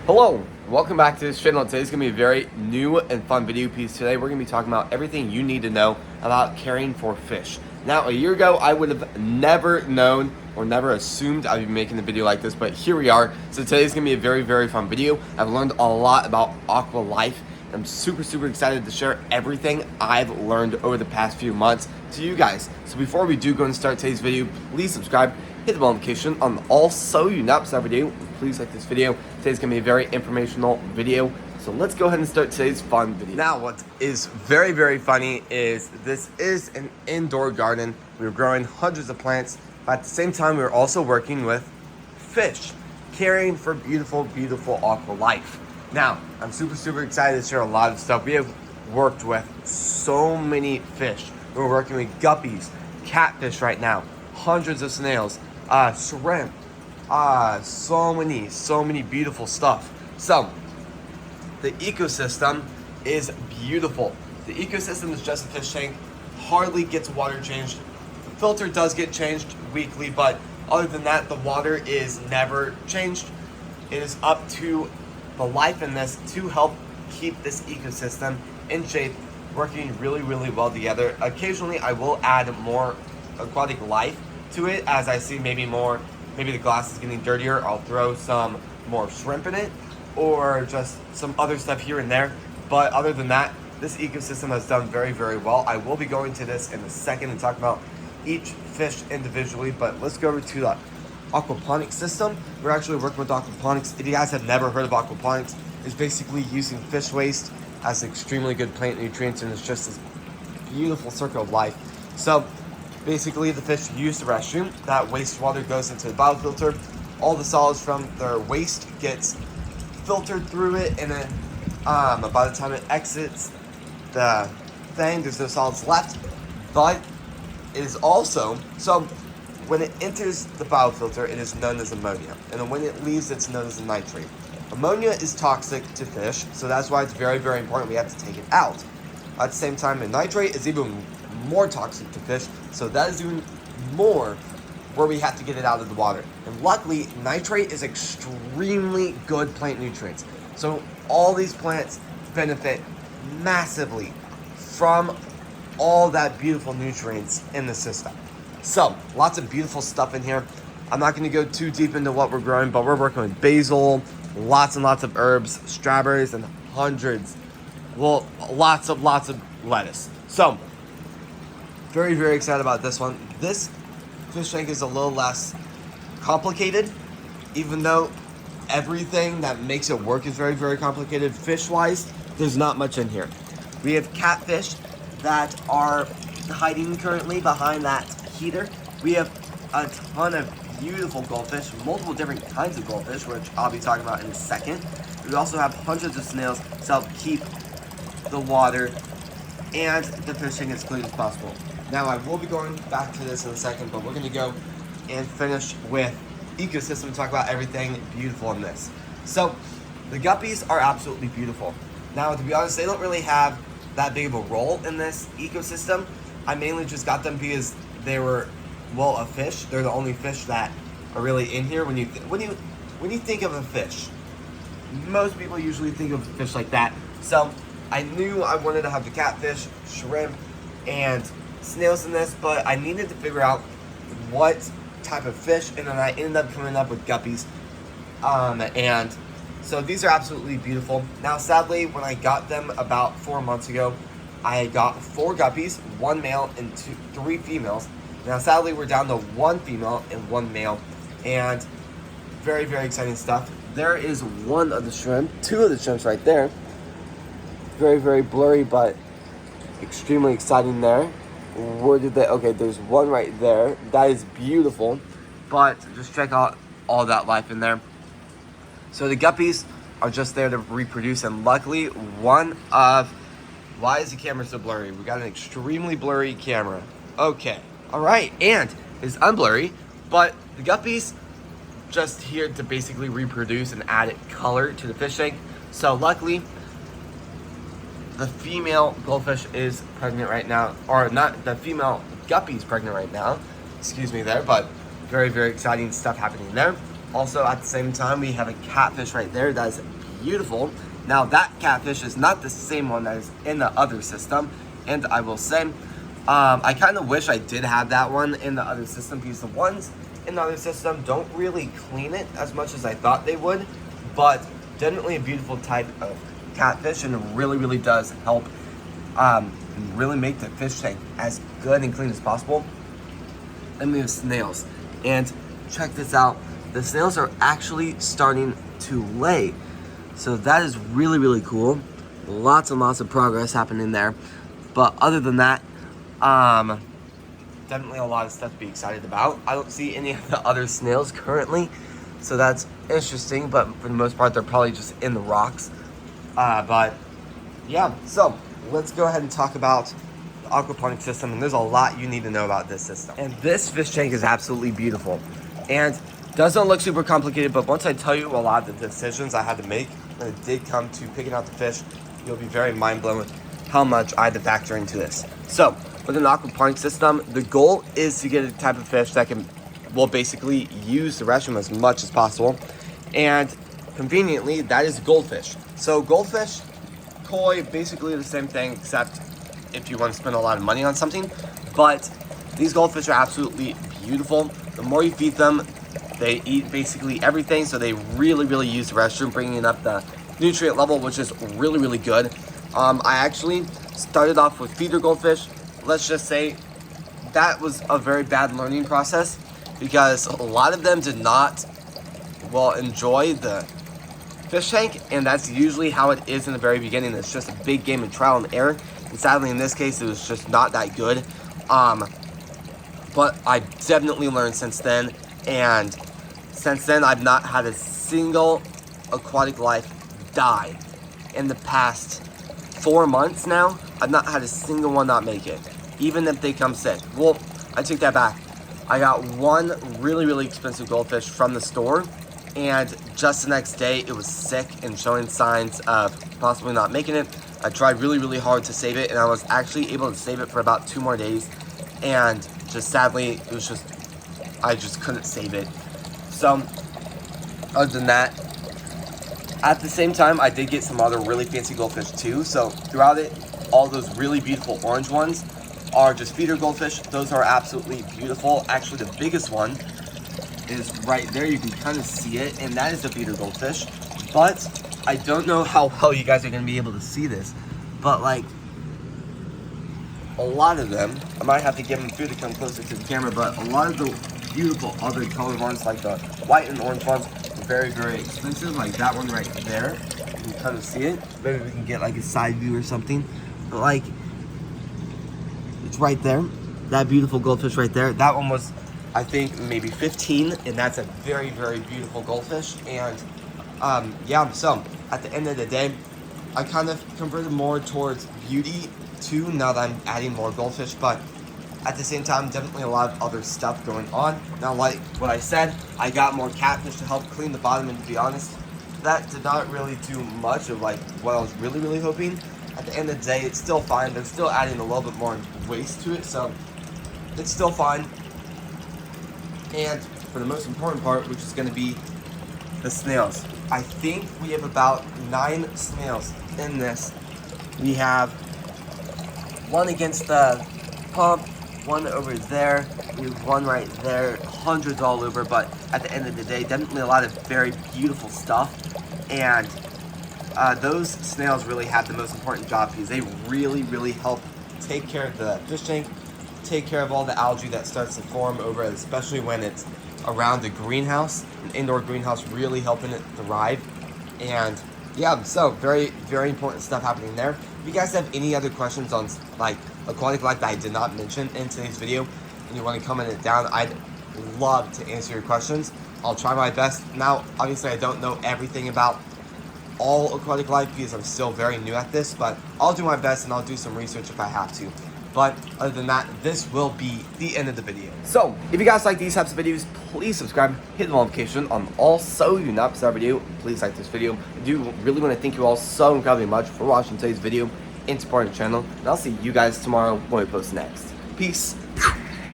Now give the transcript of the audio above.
Hello, welcome back to this channel. Today's going to be a very new and fun video piece. Today we're going to be talking about everything you need to know about caring for fish. Now, a year ago, I would have never known or never assumed I'd be making a video like this, but here we are. So today's going to be a very, very fun video. I've learned a lot about aqua life. I'm super excited to share everything I've learned over the past few months to you guys. So before we do go and start today's video, please subscribe, hit the bell notification on all so you not miss our video. Please like this video. Today's gonna be a very informational video. So let's go ahead and start today's fun video. Now, what is very funny is this is an indoor garden. We're growing hundreds of plants, but at the same time, we're also working with fish, caring for beautiful aqua life. Now, I'm super excited to share a lot of stuff. We have worked with so many fish. We're working with guppies, catfish right now, hundreds of snails, shrimp, so many beautiful stuff. So, the ecosystem is beautiful. The ecosystem is just a fish tank, hardly gets water changed. The filter does get changed weekly, but other than that, the water is never changed. It is up to the life in this to help keep this ecosystem in shape, working really well together. Occasionally I will add more aquatic life to it as I see maybe the glass is getting dirtier. I'll throw some more shrimp in it or just some other stuff here and there. But other than that, this ecosystem has done very well. I will be going to this in a second and talk about each fish individually, but let's go over to the aquaponics system. We're actually working with aquaponics. If you guys have never heard of aquaponics, it's basically using fish waste as extremely good plant nutrients, and it's just this beautiful circle of life. So basically the fish use the restroom, that wastewater goes into the biofilter, all the solids from their waste gets filtered through it, and then by the time it exits the thing, there's no solids left. But it is also, so when it enters the biofilter, it is known as ammonia. And then when it leaves, it's known as a nitrate. Ammonia is toxic to fish, so that's why it's very important we have to take it out. At the same time, the nitrate is even more toxic to fish, so that is even more where we have to get it out of the water. And luckily, nitrate is extremely good plant nutrients. So all these plants benefit massively from all that beautiful nutrients in the system. So, lots of beautiful stuff in here. I'm not going to go too deep into what we're growing, but we're working with basil, lots and lots of herbs, strawberries, and lots of lettuce. So, very excited about this one. This fish tank is a little less complicated, even though everything that makes it work is very complicated. Fish-wise, there's not much in here. We have catfish that are hiding currently behind that heater. We have a ton of beautiful goldfish, multiple different kinds of goldfish, which I'll be talking about in a second. We also have hundreds of snails to help keep the water and the fishing as clean as possible. Now, I will be going back to this in a second, but we're going to go and finish with ecosystem and talk about everything beautiful in this. So, the guppies are absolutely beautiful. Now, to be honest, they don't really have that big of a role in this ecosystem. I mainly just got them because they were, a fish. They're the only fish that are really in here. When you think of a fish, most people usually think of a fish like that. So I knew I wanted to have the catfish, shrimp, and snails in this, but I needed to figure out what type of fish, and then I ended up coming up with guppies. And so these are absolutely beautiful. Now, sadly, when I got them about 4 months ago, I got 4 guppies, 1 male and 3 females. Now, sadly, we're down to 1 female and 1 male, and very exciting stuff. There is 1 of the shrimp, 2 of the shrimps right there. Very blurry, but extremely exciting there. Where did they? Okay, there's 1 right there. That is beautiful, but just check out all that life in there. So the guppies are just there to reproduce, and luckily, why is the camera so blurry? We got an extremely blurry camera. Okay, all right, and it's unblurry, but the guppies just here to basically reproduce and add color to the fish tank. So luckily, the female goldfish is pregnant right now, or not, the female guppy is pregnant right now. Excuse me there, but very exciting stuff happening there. Also, at the same time, we have a catfish right there that is beautiful. Now, that catfish is not the same one that is in the other system. And I will say, I kind of wish I did have that one in the other system, because the ones in the other system don't really clean it as much as I thought they would. But definitely a beautiful type of catfish, and it really, really does help really make the fish tank as good and clean as possible. Then we have snails. And check this out. The snails are actually starting to lay. So that is really, really cool. Lots and lots of progress happening there. But other than that, definitely a lot of stuff to be excited about. I don't see any of the other snails currently, so that's interesting. But for the most part, they're probably just in the rocks. But yeah, so let's go ahead and talk about the aquaponic system. And there's a lot you need to know about this system. And this fish tank is absolutely beautiful. And doesn't look super complicated, but once I tell you a lot of the decisions I had to make when it did come to picking out the fish, you'll be very mind blown with how much I had to factor into this. So with an aquaponic system, the goal is to get a type of fish that will basically use the restroom as much as possible. And conveniently, that is goldfish. So goldfish, koi, basically the same thing, except if you want to spend a lot of money on something. But these goldfish are absolutely beautiful. The more you feed them, they eat basically everything, so they really, really use the restroom, bringing up the nutrient level, which is really, really good. I actually started off with feeder goldfish. Let's just say that was a very bad learning process, because a lot of them did not, enjoy the fish tank, and that's usually how it is in the very beginning. It's just a big game of trial and error, and sadly in this case, it was just not that good. But I definitely learned since then, and since then, I've not had a single aquatic life die. In the past 4 months now, I've not had a single one not make it, even if they come sick. Well, I take that back. I got one really, really expensive goldfish from the store, and just the next day, it was sick and showing signs of possibly not making it. I tried really, really hard to save it, and I was actually able to save it for about 2 more days, and just sadly, I just couldn't save it. So, other than that, at the same time, I did get some other really fancy goldfish too. So throughout it, all those really beautiful orange ones are just feeder goldfish. Those are absolutely beautiful. Actually, the biggest one is right there. You can kind of see it, and that is the feeder goldfish. But I don't know how well you guys are going to be able to see this, but like a lot of them, I might have to give them food to come closer to the camera, but a lot of the beautiful other colored ones, like the white and orange ones, are very, very expensive. Like that one right there, you can kind of see it. Maybe we can get like a side view or something, but like it's right there. That beautiful goldfish right there. That one was, I think, maybe 15, and that's a very, very beautiful goldfish. And yeah, so at the end of the day, I kind of converted more towards beauty too, now that I'm adding more goldfish, but at the same time, definitely a lot of other stuff going on. Now, like what I said, I got more catfish to help clean the bottom, and to be honest, that did not really do much of like what I was really, really hoping. At the end of the day, it's still fine. They're still adding a little bit more waste to it, so it's still fine. And for the most important part, which is going to be the snails, I think we have about 9 snails in this. We have one against the pump, one over there, we have one right there, hundreds all over, but at the end of the day, definitely a lot of very beautiful stuff. And those snails really have the most important job, because they really, really help take care of the fish tank, take care of all the algae that starts to form over it, especially when it's around the greenhouse, an indoor greenhouse, really helping it thrive. And yeah, so very, very important stuff happening there. If you guys have any other questions on like aquatic life that I did not mention in today's video, and you want to comment it down, I'd love to answer your questions. I'll try my best. Now, obviously, I don't know everything about all aquatic life because I'm still very new at this, but I'll do my best and I'll do some research if I have to. But other than that, this will be the end of the video. So, if you guys like these types of videos, please subscribe, hit the notification on all so you do not miss our video. Please like this video. I do really want to thank you all so incredibly much for watching today's video and supporting the channel. And I'll see you guys tomorrow when we post next. Peace.